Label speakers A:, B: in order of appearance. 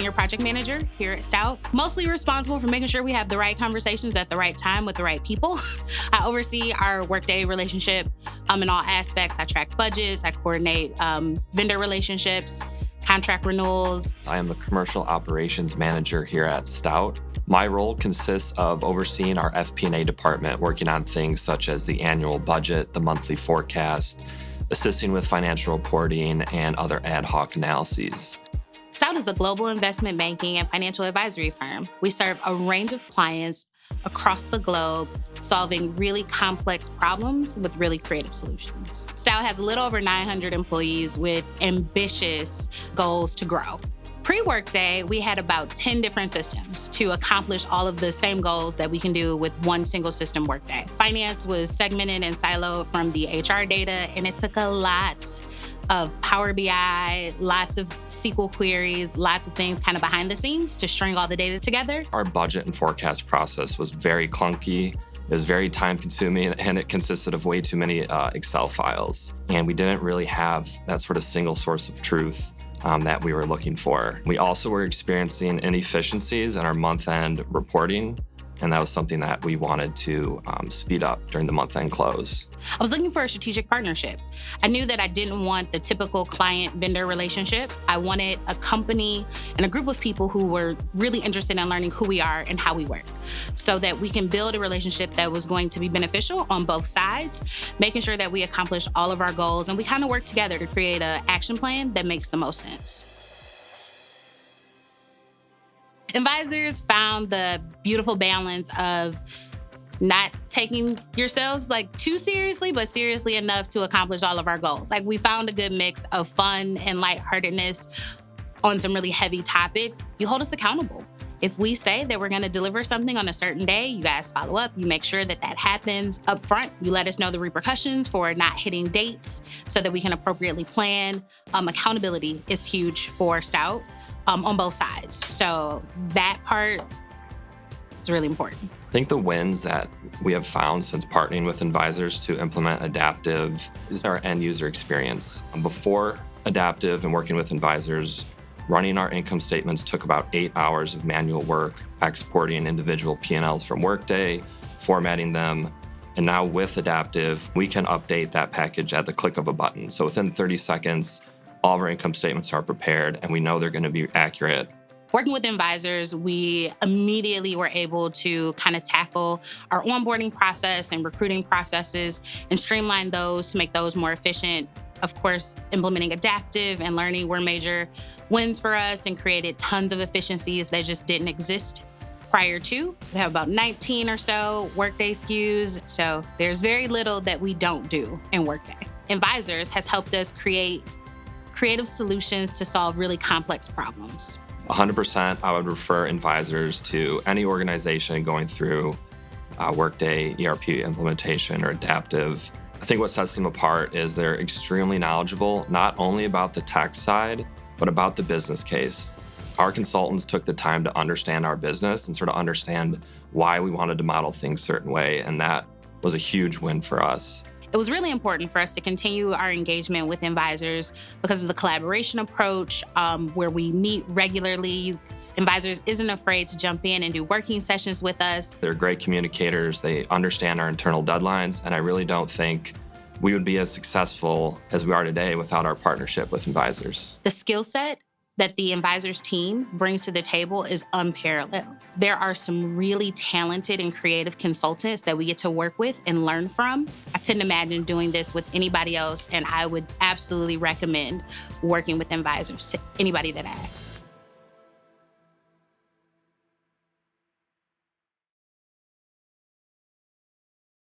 A: senior project manager here at Stout, mostly responsible for making sure we have the right conversations at the right time with the right people. I oversee our Workday relationship in all aspects. I track budgets, I coordinate vendor relationships, contract renewals.
B: I am the commercial operations manager here at Stout. My role consists of overseeing our FP&A department, working on things such as the annual budget, the monthly forecast, assisting with financial reporting, and other ad hoc analyses.
A: Stout is a global investment banking and financial advisory firm. We serve a range of clients across the globe, solving really complex problems with really creative solutions. Stout has a little over 900 employees with ambitious goals to grow. Pre-Workday, we had about 10 different systems to accomplish all of the same goals that we can do with one single system, Workday. Finance was segmented and siloed from the HR data, and it took a lot of Power BI, lots of SQL queries, lots of things kind of behind the scenes to string all the data together.
B: Our budget and forecast process was very clunky. It was very time-consuming, and it consisted of way too many Excel files. And we didn't really have that sort of single source of truth that we were looking for. We also were experiencing inefficiencies in our month-end reporting, and that was something that we wanted to speed up during the month-end close.
A: I was looking for a strategic partnership. I knew that I didn't want the typical client-vendor relationship. I wanted a company and a group of people who were really interested in learning who we are and how we work, so that we can build a relationship that was going to be beneficial on both sides, making sure that we accomplish all of our goals, and we kind of work together to create an action plan that makes the most sense. Invisors found the beautiful balance of not taking yourselves too seriously, but seriously enough to accomplish all of our goals. We found a good mix of fun and lightheartedness on some really heavy topics. You hold us accountable. If we say that we're gonna deliver something on a certain day, you guys follow up. You make sure that that happens up front. You let us know the repercussions for not hitting dates so that we can appropriately plan. Accountability is huge for Stout on both sides. So that part is really important.
B: I think the wins that we have found since partnering with Invisors to implement Adaptive is our end user experience. Before Adaptive and working with Invisors, running our income statements took about 8 hours of manual work, exporting individual P&Ls from Workday, formatting them, and now with Adaptive, we can update that package at the click of a button. So within 30 seconds, all of our income statements are prepared, and we know they're going to be accurate.
A: Working with Invisors, we immediately were able to kind of tackle our onboarding process and recruiting processes and streamline those to make those more efficient. Of course, implementing Adaptive and learning were major wins for us and created tons of efficiencies that just didn't exist prior to. We have about 19 or so Workday SKUs, so there's very little that we don't do in Workday. Invisors has helped us create creative solutions to solve really complex problems.
B: 100%, I would refer Invisors to any organization going through Workday ERP implementation or Adaptive. I think what sets them apart is they're extremely knowledgeable, not only about the tech side, but about the business case. Our consultants took the time to understand our business and sort of understand why we wanted to model things a certain way, and that was a huge win for us.
A: It was really important for us to continue our engagement with Invisors because of the collaboration approach, where we meet regularly. Invisors isn't afraid to jump in and do working sessions with us.
B: They're great communicators. They understand our internal deadlines, and I really don't think we would be as successful as we are today without our partnership with Invisors.
A: The skill set that the Invisors team brings to the table is unparalleled. There are some really talented and creative consultants that we get to work with and learn from. I couldn't imagine doing this with anybody else, and I would absolutely recommend working with Invisors to anybody that asks.